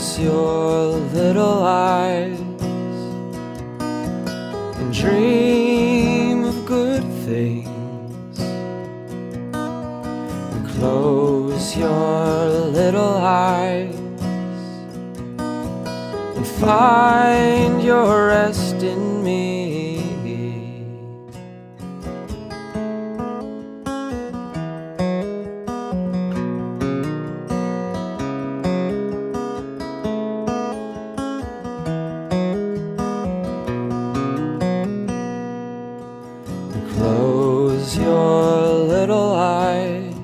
Close your little eyes and dream of good things. And close your little eyes and find your rest in me. Close your little eyes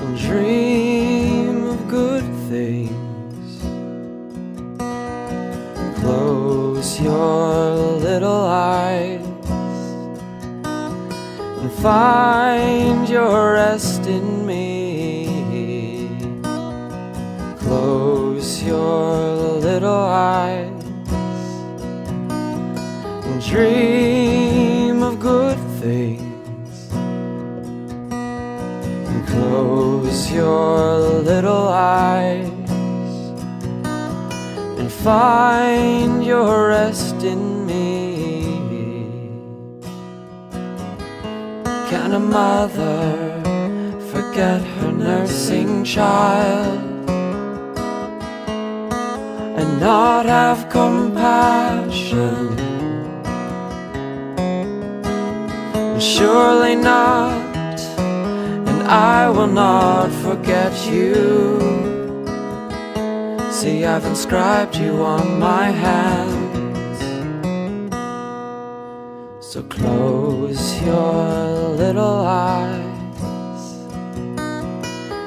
and dream of good things. Close your little eyes and find your rest in me. Close your little eyes and dream of good things. And close your little eyes and find your rest in me. Can a mother forget her nursing child and not have compassion? Surely not, and I will not forget you. See, I've inscribed you on my hands. So close your little eyes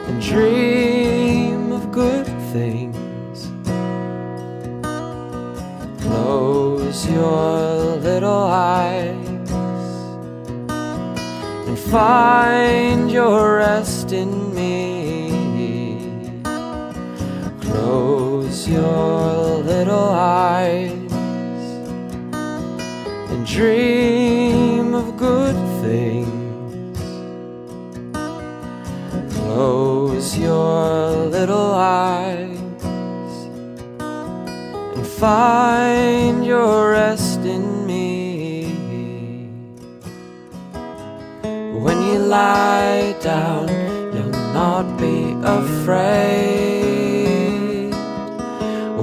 and dream of good things. Close your little eyes and find your rest in me. Close your little eyes and dream of good things. Close your little eyes and find your rest in me. When you lie down, you'll not be afraid.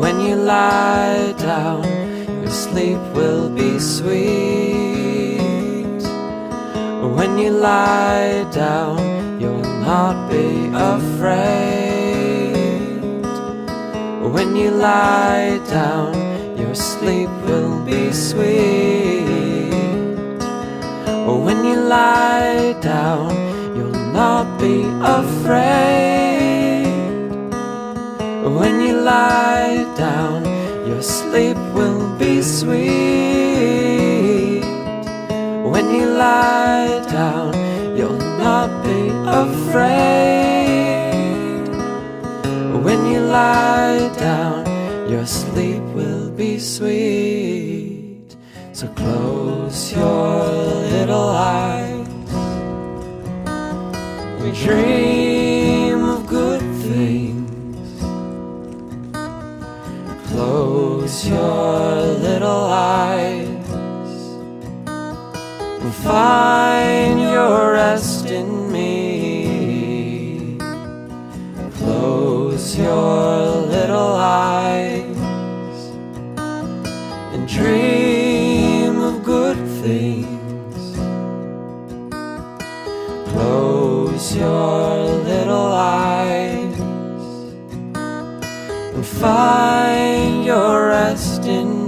When you lie down, your sleep will be sweet. When you lie down, you'll not be afraid. When you lie down, your sleep will be sweet. When you lie down, you'll not be afraid. When you lie down, your sleep will be sweet. When you lie down, you'll not be afraid. When you lie down, your sleep will be sweet. So close your little eyes. We dream of good things. Close your little eyes and find your rest in me. Close your little eyes and dream of good things. Close your little eyes and find your rest in